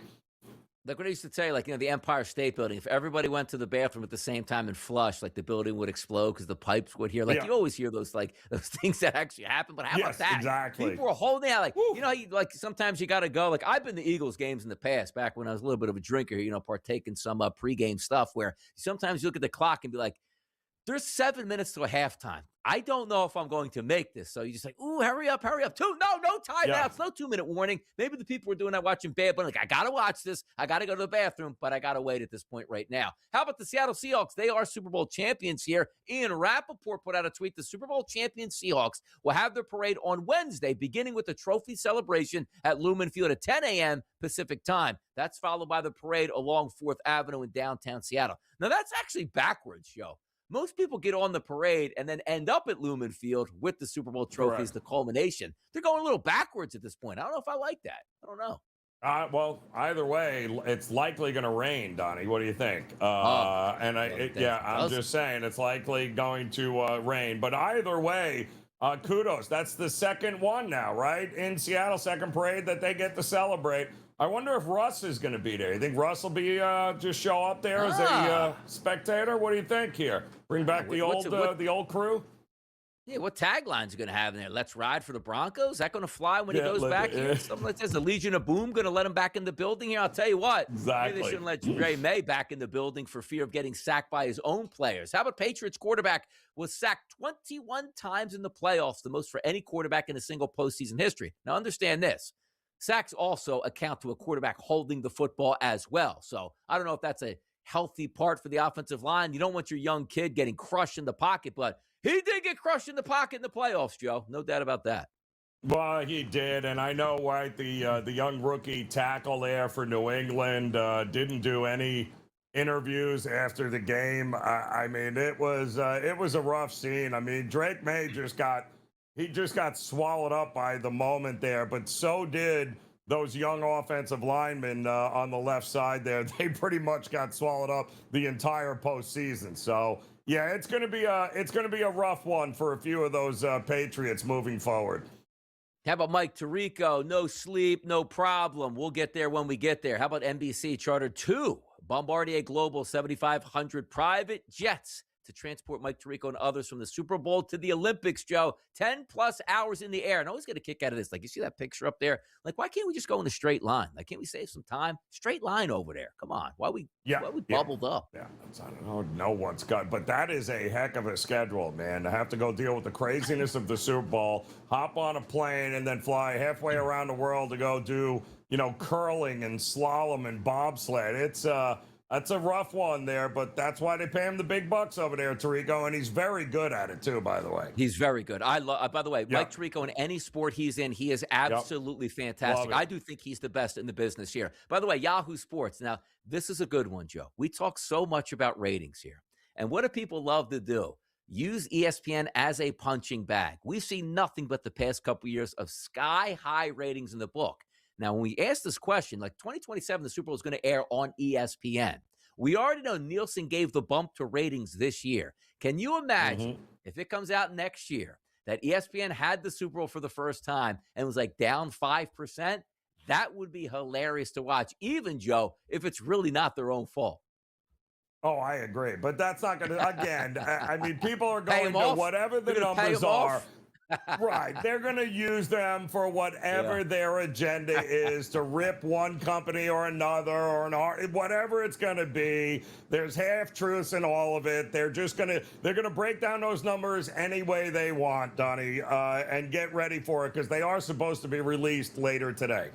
Like what I used to say, like, the Empire State Building, if everybody went to the bathroom at the same time and flushed, like, the building would explode because the pipes would hear. Like, you always hear those things that actually happen. But how about that? Exactly. People were holding out. Like, like, sometimes you got to go. Like, I've been to Eagles games in the past, back when I was a little bit of a drinker, partaking some pregame stuff where sometimes you look at the clock and be like, there's 7 minutes to a halftime. I don't know if I'm going to make this. So you just like, ooh, hurry up. No timeouts, no 2-minute warning. Maybe the people were doing that watching Bad Bunny. Like, I got to watch this. I got to go to the bathroom, but I got to wait at this point right now. How about the Seattle Seahawks? They are Super Bowl champions here. Ian Rappaport put out a tweet. The Super Bowl champion Seahawks will have their parade on Wednesday, beginning with the trophy celebration at Lumen Field at 10 a.m. Pacific time. That's followed by the parade along 4th Avenue in downtown Seattle. Now, that's actually backwards, Joe. Most people get on the parade and then end up at Lumen Field with the Super Bowl trophies, the culmination. They're going a little backwards at this point. I don't know if I like that. I don't know. Well, either way, it's likely going to rain, Donnie. What do you think? I'm just saying it's likely going to rain. But either way, kudos. That's the second one now, right? In Seattle, second parade that they get to celebrate. I wonder if Russ is going to be there. You think Russ will be just show up there as a spectator? What do you think here? Bring back the old crew? Yeah, what taglines are going to have in there? Let's ride for the Broncos? Is that going to fly when he goes back here? Something like this. The Legion of Boom going to let him back in the building here? I'll tell you what. Exactly. Maybe they shouldn't let Dre May back in the building for fear of getting sacked by his own players. How about Patriots quarterback was sacked 21 times in the playoffs, the most for any quarterback in a single postseason history. Now, understand this. Sacks also account to a quarterback holding the football as well. So I don't know if that's a healthy part for the offensive line. You don't want your young kid getting crushed in the pocket, but he did get crushed in the pocket in the playoffs, Joe. No doubt about that. Well, he did, and I know, right, the young rookie tackle there for New England didn't do any interviews after the game. I mean, it was a rough scene. I mean, Drake May just got swallowed up by the moment there, but so did those young offensive linemen on the left side there. They pretty much got swallowed up the entire postseason. So yeah, it's going to be a rough one for a few of those Patriots moving forward. How about Mike Tirico? No sleep, no problem. We'll get there when we get there. How about NBC chartered 2 Bombardier Global 7500 private jets to transport Mike Tirico and others from the Super Bowl to the Olympics, Joe? 10+ hours in the air. And I always get a kick out of this. Like, you see that picture up there? Like, why can't we just go in a straight line? Like, can't we save some time? Straight line over there. Come on. Why we bubbled up? Yeah, I don't know what's got, but that is a heck of a schedule, man. To have to go deal with the craziness of the Super Bowl, hop on a plane, and then fly halfway around the world to go do, curling and slalom and bobsled. That's a rough one there, but that's why they pay him the big bucks over there, Tirico, and he's very good at it too, by the way. He's very good. I love. By the way, Mike Tirico, in any sport he's in, he is absolutely fantastic. I do think he's the best in the business here. By the way, Yahoo Sports. Now, this is a good one, Joe. We talk so much about ratings here, and what do people love to do? Use ESPN as a punching bag. We've seen nothing but the past couple of years of sky-high ratings in the book. Now, when we ask this question, like 2027, the Super Bowl is going to air on ESPN. We already know Nielsen gave the bump to ratings this year. Can you imagine if it comes out next year that ESPN had the Super Bowl for the first time and was like down 5%? That would be hilarious to watch, even, Joe, if it's really not their own fault. Oh, I agree. But that's not going to, again, I mean, people are going to whatever the numbers are. Right. They're going to use them for whatever their agenda is, to rip one company or another or whatever it's going to be. There's half truths in all of it. They're going to break down those numbers any way they want, Donnie, and get ready for it, because they are supposed to be released later today.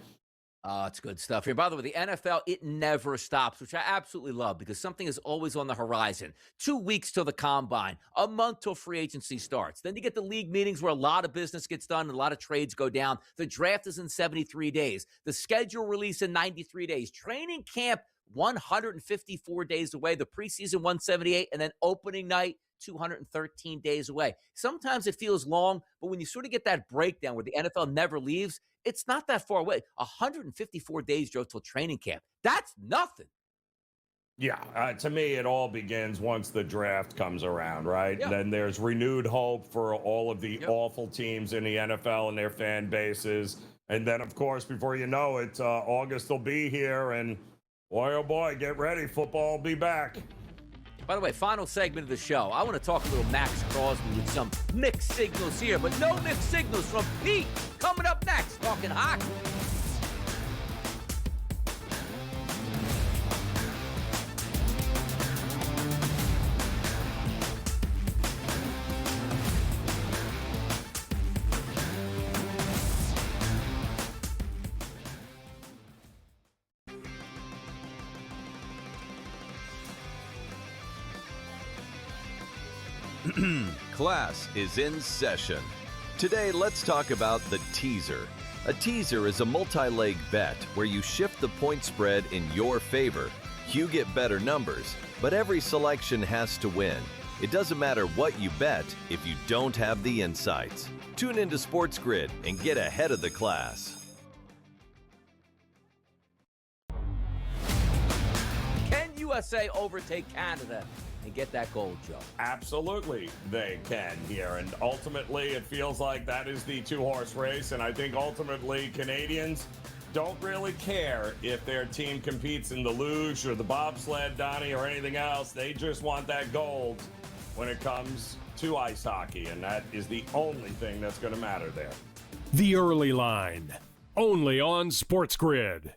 It's good stuff here. By the way, the NFL, it never stops, which I absolutely love, because something is always on the horizon. 2 weeks till the combine, a month till free agency starts. Then you get the league meetings where a lot of business gets done and a lot of trades go down. The draft is in 73 days. The schedule release in 93 days. Training camp 154 days away. The preseason 178, and then opening night 213 days away. Sometimes it feels long, but when you sort of get that breakdown where the NFL never leaves, it's not that far away. 154 days, Joe, till training camp. That's nothing. Yeah, to me, it all begins once the draft comes around, right? Yeah. Then there's renewed hope for all of the awful teams in the NFL and their fan bases. And then, of course, before you know it, August will be here. And boy, oh boy, get ready. Football will be back. By the way, final segment of the show. I want to talk a little Max Crosby with some mixed signals here, but no mixed signals from Pete. Coming up next, talking hockey. Class is in session. Today, let's talk about the teaser. A teaser is a multi-leg bet where you shift the point spread in your favor. You get better numbers, but every selection has to win. It doesn't matter what you bet if you don't have the insights. Tune into SportsGrid and get ahead of the class. Can USA overtake Canada and get that gold, Joe? Absolutely, they can here. And ultimately, it feels like that is the two-horse race. And I think ultimately, Canadians don't really care if their team competes in the luge or the bobsled, Donnie, or anything else. They just want that gold when it comes to ice hockey. And that is the only thing that's going to matter there. The Early Line, only on SportsGrid.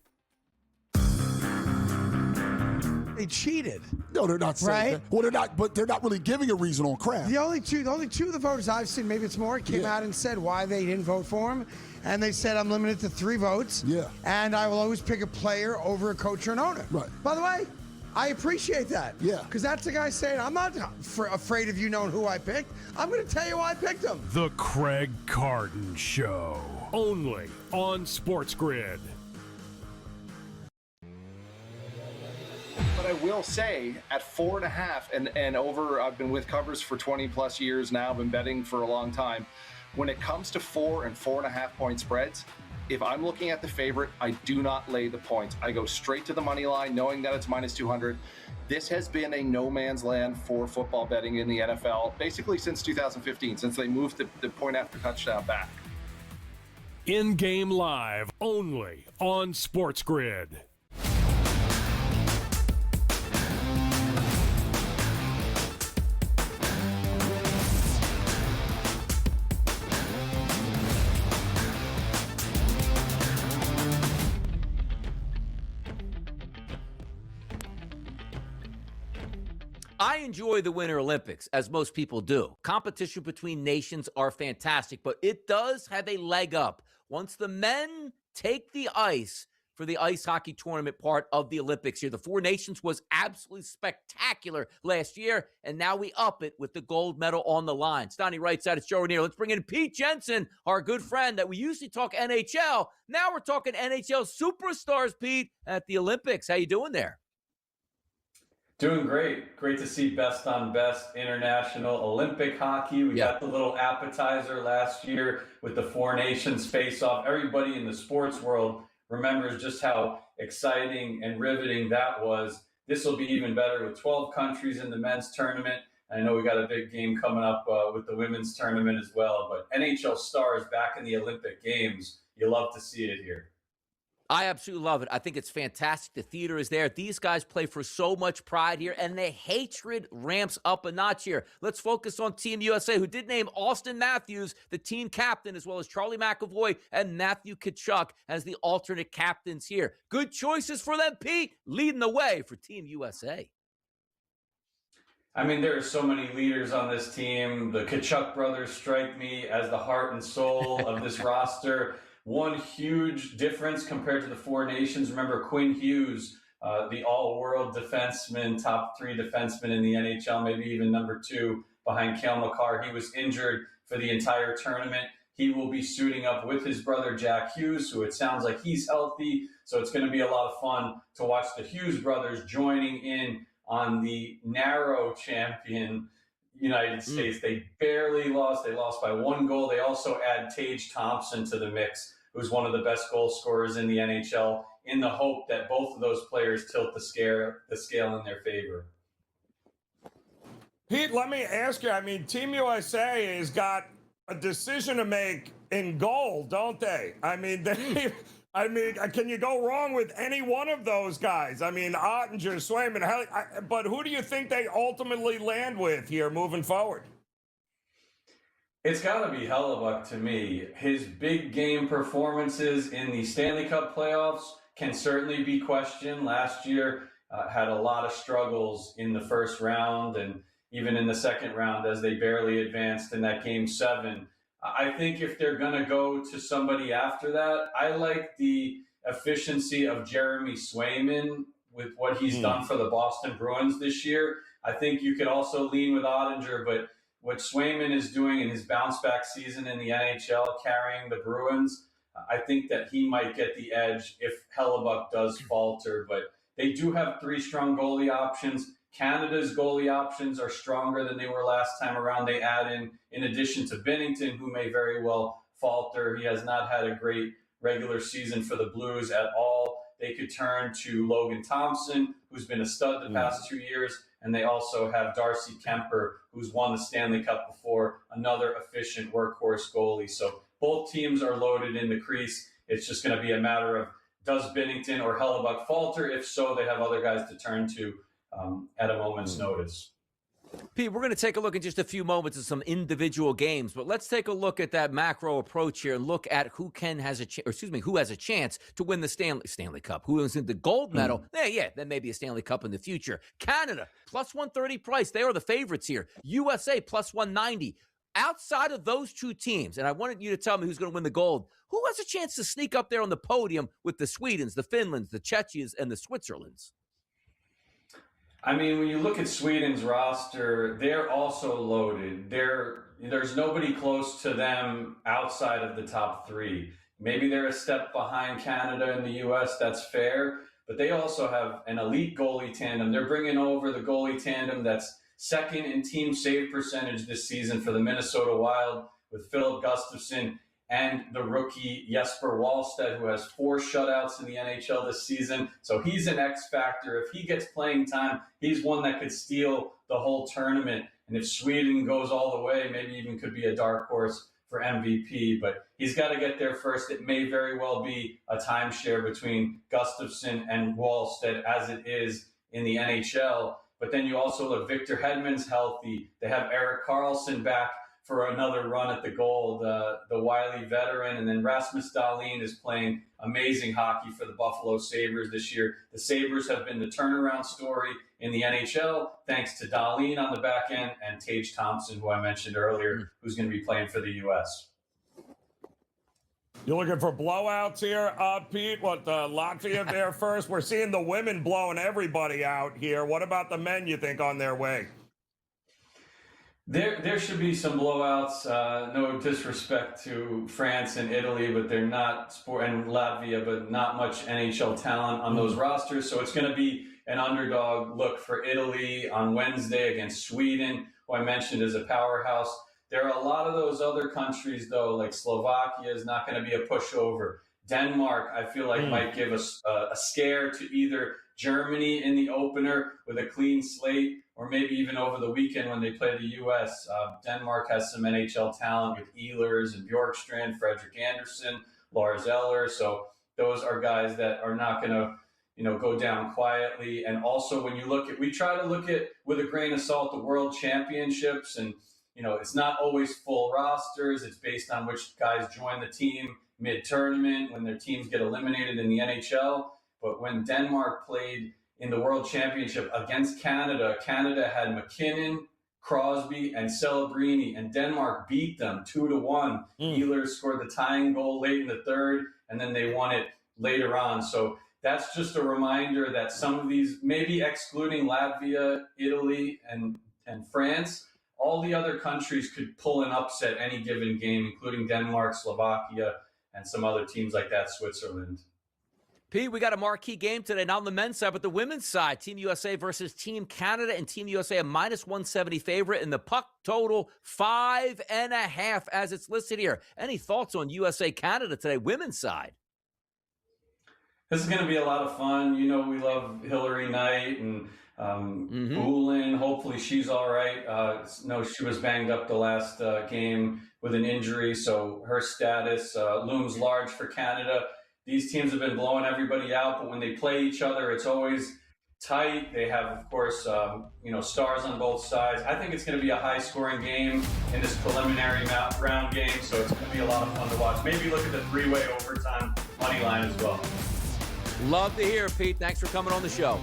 They cheated. No, they're not saying Right? that. Well, they're not, but they're not really giving a reason on crap. The only two of the voters I've seen, maybe it's more, came out and said why they didn't vote for him. And they said, I'm limited to 3 votes. Yeah. And I will always pick a player over a coach or an owner. Right. By the way, I appreciate that. Yeah. Because that's the guy saying, I'm not afraid of you knowing who I picked. I'm going to tell you why I picked him. The Craig Carton Show, only on SportsGrid. But I will say, at 4.5 and over, I've been with covers for 20 plus years now. I've been betting for a long time. When it comes to 4 and 4.5 point spreads, if I'm looking at the favorite, I do not lay the points. I go straight to the money line, knowing that it's minus 200. This has been a no man's land for football betting in the NFL, basically since 2015, since they moved the point after touchdown back. In-game live only on SportsGrid. I enjoy the Winter Olympics, as most people do. Competition between nations are fantastic, but it does have a leg up once the men take the ice for the ice hockey tournament part of the Olympics here. The Four Nations was absolutely spectacular last year, and now we up it with the gold medal on the line. Stoney right side, it's Joe Ranier. Let's bring in Pete Jensen, our good friend that we usually talk NHL. Now we're talking NHL superstars, Pete, at the Olympics. How you doing there? Doing great. Great to see best on best international Olympic hockey. We got the little appetizer last year with the Four Nations face-off. Everybody in the sports world remembers just how exciting and riveting that was. This will be even better with 12 countries in the men's tournament. I know we got a big game coming up with the women's tournament as well. But NHL stars back in the Olympic Games, you love to see it here. I absolutely love it. I think it's fantastic. The theater is there. These guys play for so much pride here, and the hatred ramps up a notch here. Let's focus on Team USA, who did name Austin Matthews the team captain, as well as Charlie McAvoy and Matthew Tkachuk as the alternate captains here. Good choices for them, Pete, leading the way for Team USA. I mean, there are so many leaders on this team. The Tkachuk brothers strike me as the heart and soul of this roster. One huge difference compared to the Four Nations. Remember Quinn Hughes, the all-world defenseman, top 3 defenseman in the NHL, maybe even number 2 behind Cale Makar. He was injured for the entire tournament. He will be suiting up with his brother Jack Hughes, who it sounds like he's healthy. So it's going to be a lot of fun to watch the Hughes brothers joining in on the narrow champion United States. They barely lost. They lost by 1 goal. They also add Tage Thompson to the mix, who's one of the best goal scorers in the NHL, in the hope that both of those players tilt the scale in their favor. Pete, let me ask you, I mean, Team USA has got a decision to make in goal, don't they? I mean, can you go wrong with any one of those guys? I mean, Ottinger, Swayman, but who do you think they ultimately land with here moving forward? It's got to be Hellebuck to me. His big game performances in the Stanley Cup playoffs can certainly be questioned. Last year had a lot of struggles in the first round and even in the second round as they barely advanced in that Game 7. I think if they're going to go to somebody after that, I like the efficiency of Jeremy Swayman with what he's done for the Boston Bruins this year. I think you could also lean with Ottinger, but what Swayman is doing in his bounce-back season in the NHL, carrying the Bruins, I think that he might get the edge if Hellebuck does falter. But they do have 3 strong goalie options. Canada's goalie options are stronger than they were last time around. They add in addition to Binnington, who may very well falter. He has not had a great regular season for the Blues at all. They could turn to Logan Thompson, who's been a stud the past 2 years. And they also have Darcy Kemper, who's won the Stanley Cup before, another efficient workhorse goalie. So both teams are loaded in the crease. It's just going to be a matter of, does Binnington or Hellebuck falter? If so, they have other guys to turn to at a moment's notice. Pete, we're going to take a look in just a few moments at some individual games, but let's take a look at that macro approach here and look at who has a chance to win the Stanley Cup. Who is in the gold medal? Then maybe a Stanley Cup in the future. Canada plus 130 price. They are the favorites here. USA plus 190. Outside of those 2 teams, and I wanted you to tell me who's going to win the gold, who has a chance to sneak up there on the podium with the Swedens, the Finlands, the Czechias, and the Switzerlands? I mean, when you look at Sweden's roster, they're also loaded. There's nobody close to them outside of the top 3. Maybe they're a step behind Canada and the U.S., that's fair, but they also have an elite goalie tandem. They're bringing over the goalie tandem that's second in team save percentage this season for the Minnesota Wild with Philip Gustafsson and the rookie Jesper Wallstedt, who has 4 shutouts in the NHL this season. So he's an X factor. If he gets playing time, he's one that could steal the whole tournament. And if Sweden goes all the way, maybe even could be a dark horse for MVP, but he's got to get there first. It may very well be a timeshare between Gustafsson and Wallstedt as it is in the NHL. But then you also look, Victor Hedman's healthy. They have Erik Karlsson back for another run at the goal, the wily veteran. And then Rasmus Dahlin is playing amazing hockey for the Buffalo Sabres this year. The Sabres have been the turnaround story in the NHL, thanks to Dahlin on the back end and Tage Thompson, who I mentioned earlier, who's going to be playing for the U.S. You're looking for blowouts here, Pete? What, Latvia there first? We're seeing the women blowing everybody out here. What about the men, you think, on their way? There should be some blowouts. No disrespect to France and Italy, but they're not and Latvia, but not much NHL talent on those rosters. So it's going to be an underdog look for Italy on Wednesday against Sweden, who I mentioned is a powerhouse. There are a lot of those other countries, though, like Slovakia is not going to be a pushover. Denmark, I feel like, might give us a scare to either Germany in the opener with a clean slate, or maybe even over the weekend when they play the U.S. Denmark has some NHL talent with Ehlers and Bjorkstrand, Frederik Andersen, Lars Eller. So those are guys that are not going to, go down quietly. And also when you look at, we try to look at with a grain of salt the World Championships, and it's not always full rosters. It's based on which guys join the team mid-tournament when their teams get eliminated in the NHL. But when Denmark played in the World Championship against Canada, Canada had McKinnon, Crosby, and Celebrini, and Denmark beat them 2-1. Ehlers scored the tying goal late in the third, and then they won it later on. So that's just a reminder that some of these, maybe excluding Latvia, Italy, and France, all the other countries could pull an upset any given game, including Denmark, Slovakia, and some other teams like that, Switzerland. Pete, we got a marquee game today, not on the men's side, but the women's side. Team USA versus Team Canada, and Team USA a -170 favorite, and the puck total 5.5 as it's listed here. Any thoughts on USA-Canada today, women's side? This is going to be a lot of fun. We love Hillary Knight and Poulin. Hopefully she's all right. No, she was banged up the last game with an injury, so her status looms large for Canada. These teams have been blowing everybody out, but when they play each other, it's always tight. They have, of course, stars on both sides. I think it's going to be a high-scoring game in this preliminary round game, so it's going to be a lot of fun to watch. Maybe look at the three-way overtime money line as well. Love to hear it, Pete. Thanks for coming on the show.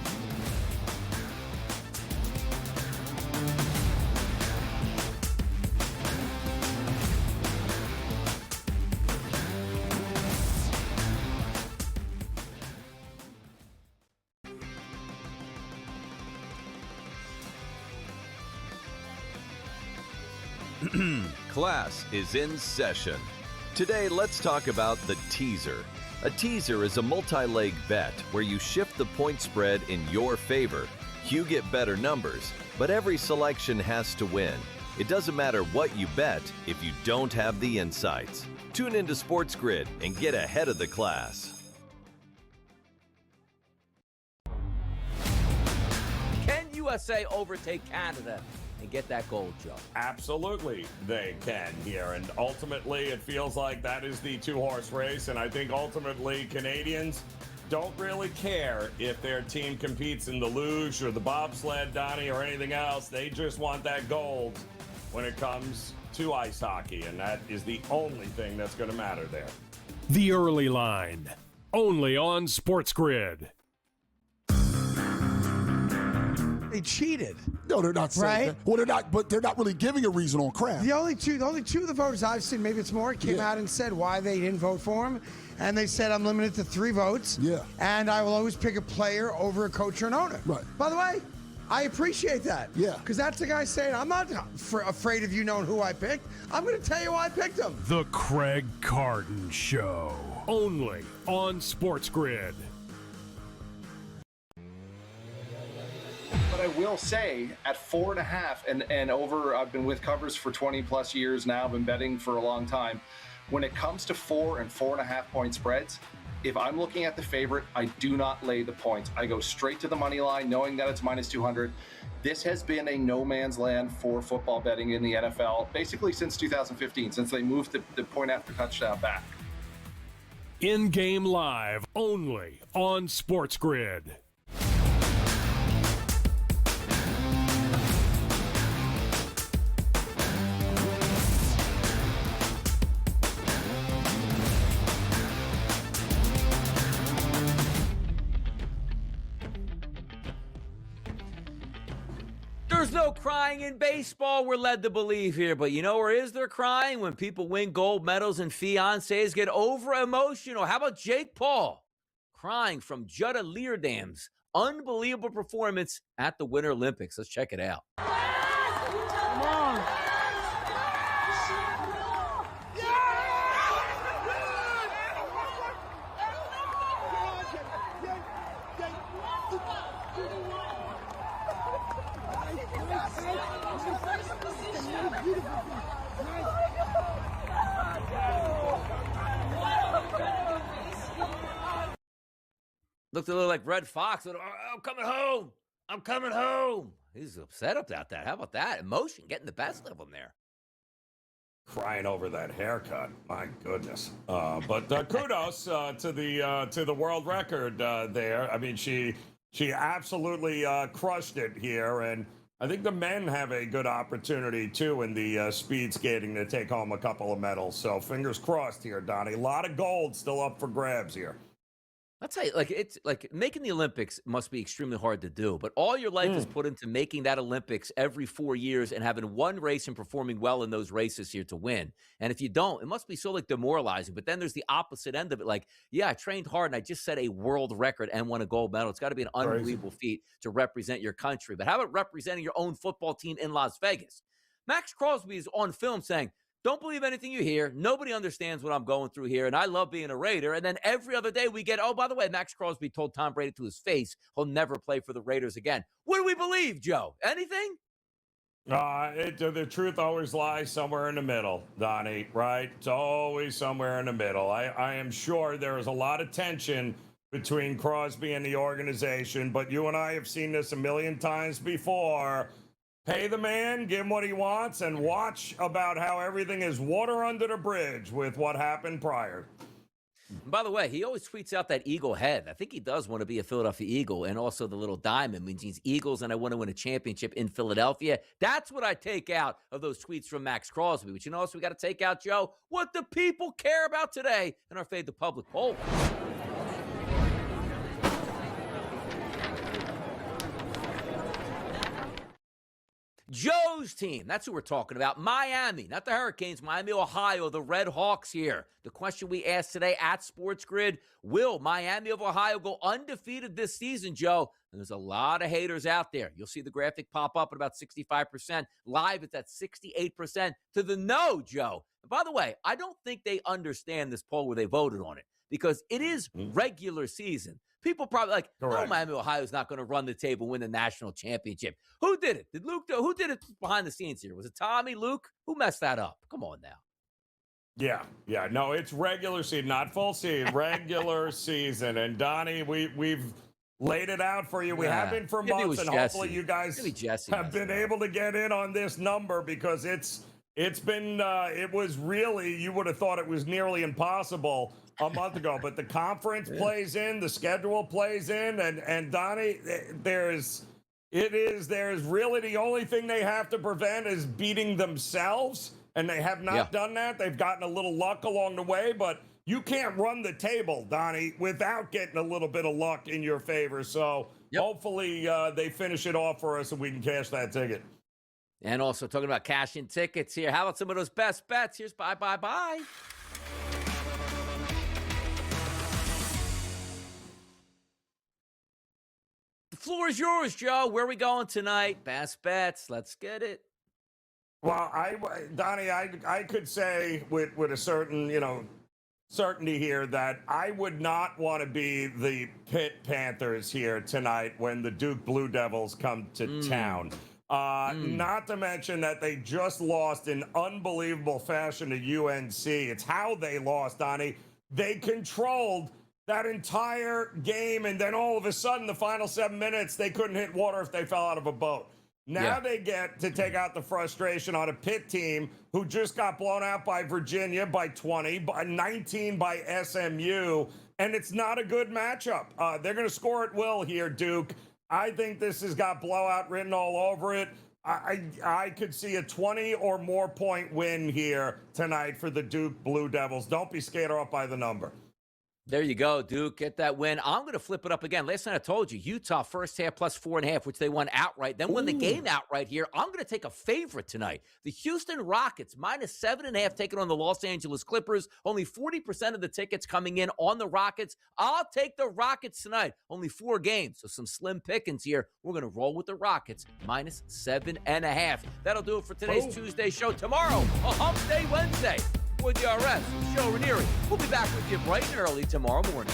Class is in session. Today, let's talk about the teaser. A teaser is a multi-leg bet where you shift the point spread in your favor. You get better numbers, but every selection has to win. It doesn't matter what you bet if you don't have the insights. Tune into SportsGrid and get ahead of the class. Can USA overtake Canada and get that gold, Joe? Absolutely, they can here. And ultimately, it feels like that is the two-horse race. And I think ultimately, Canadians don't really care if their team competes in the luge or the bobsled, Donnie, or anything else. They just want that gold when it comes to ice hockey. And that is the only thing that's going to matter there. The Early Line, only on SportsGrid. They cheated. No, they're not saying Right? that. Well, they're not, but they're not really giving a reason on Kraft. The only two of the voters I've seen, maybe it's more, came out and said why they didn't vote for him. And they said, I'm limited to 3 votes. Yeah. And I will always pick a player over a coach or an owner. Right. By the way, I appreciate that. Yeah. Because that's the guy saying, I'm not afraid of you knowing who I picked. I'm going to tell you why I picked him. The Craig Carton Show, only on SportsGrid. But I will say at 4.5 and over, I've been with covers for 20 plus years now, been betting for a long time. When it comes to 4 and 4.5 point spreads, If I'm looking at the favorite, I do not lay the points. I go straight to the money line, knowing that it's minus 200. This has been a no man's land for football betting in the NFL, basically since 2015, since they moved the point after touchdown back. In-game live only on SportsGrid. There's no crying in baseball, we're led to believe here. But you know where is there crying? When people win gold medals and fiancés get over-emotional. How about Jake Paul crying from Jutta Leerdam's unbelievable performance at the Winter Olympics? Let's check it out. Come on. Looked a little like Red Fox. I'm coming home. I'm coming home. He's upset about that. How about that? Emotion getting the best of him there. Crying over that haircut, my goodness. But kudos to the world record there. I mean, she absolutely crushed it here, and I think the men have a good opportunity too in the speed skating to take home a couple of medals. So fingers crossed here, Donnie. A lot of gold still up for grabs here. I'll tell you, it's like making the Olympics must be extremely hard to do, but all your life is put into making that Olympics every 4 years and having one race and performing well in those races here to win. And if you don't, it must be so demoralizing. But then there's the opposite end of it. Like, yeah, I trained hard and I just set a world record and won a gold medal. It's got to be an unbelievable feat to represent your country. But how about representing your own football team in Las Vegas? Max Crosby is on film saying, "Don't believe anything you hear. Nobody understands what I'm going through here, and I love being a Raider." And then every other day we get, oh, by the way, Max Crosby told Tom Brady to his face he'll never play for the Raiders again. What do we believe, Joe? Anything? The truth always lies somewhere in the middle, Donnie, right? It's always somewhere in the middle. I am sure there is a lot of tension between Crosby and the organization, but you and I have seen this a million times before. Pay the man, give him what he wants, and watch about how everything is water under the bridge with what happened prior. By the way, he always tweets out that eagle head. I think he does want to be a Philadelphia Eagle, and also the little diamond means he's Eagles and I want to win a championship in Philadelphia. That's what I take out of those tweets from Max Crosby. But you know what we got to take out, Joe? What the people care about today in our Fade the Public poll. Joe's team, that's who we're talking about. Miami, not the Hurricanes, Miami, Ohio, the Red Hawks here. The question we asked today at SportsGrid, will Miami of Ohio go undefeated this season, Joe? And there's a lot of haters out there. You'll see the graphic pop up at about 65%. Live, it's at 68% to the no, Joe. And by the way, I don't think they understand this poll where they voted on it because it is regular season. People probably like, oh, Miami, Ohio's not going to run the table, win the national championship. Who did it? Did Luke do? Who did it behind the scenes here? Was it Tommy, Luke? Who messed that up? Come on now. Yeah. No, it's regular season, not full season, regular season. And Donnie, we've laid it out for you. We have been for months, and hopefully you guys have been able to get in on this number because it's been it was really, you would have thought it was nearly impossible a month ago, but the conference plays in, the schedule plays in, and Donnie, there's really the only thing they have to prevent is beating themselves, and they have not done that. They've gotten a little luck along the way, but you can't run the table, Donnie, without getting a little bit of luck in your favor. So hopefully they finish it off for us and we can cash that ticket. And also talking about cashing tickets here. How about some of those best bets? Here's bye. The floor is yours, Joe. Where are we going tonight? Best bets. Let's get it. Well, Donnie, I could say with a certain, certainty here that I would not want to be the Pitt Panthers here tonight when the Duke Blue Devils come to town. Not to mention that they just lost in unbelievable fashion to UNC. It's how they lost, Donnie. They controlled that entire game, and then all of a sudden, the final 7 minutes, they couldn't hit water if they fell out of a boat. Now they get to take out the frustration on a Pitt team who just got blown out by Virginia by 20, by 19 by SMU, and it's not a good matchup. They're going to score at will here, Duke. I think this has got blowout written all over it. I could see a 20 or more point win here tonight for the Duke Blue Devils. Don't be scared off by the number. There you go, Duke. Get that win. I'm going to flip it up again. Last night I told you, Utah first half plus 4.5, which they won outright. Then won the game outright here. I'm going to take a favorite tonight. The Houston Rockets minus 7.5 taking on the Los Angeles Clippers. Only 40% of the tickets coming in on the Rockets. I'll take the Rockets tonight. Only 4 games, so some slim pickings here. We're going to roll with the Rockets minus 7.5. That'll do it for today's Tuesday show. Tomorrow, a hump day Wednesday. With the RS, Joe Ranieri. We'll be back with you bright and early tomorrow morning.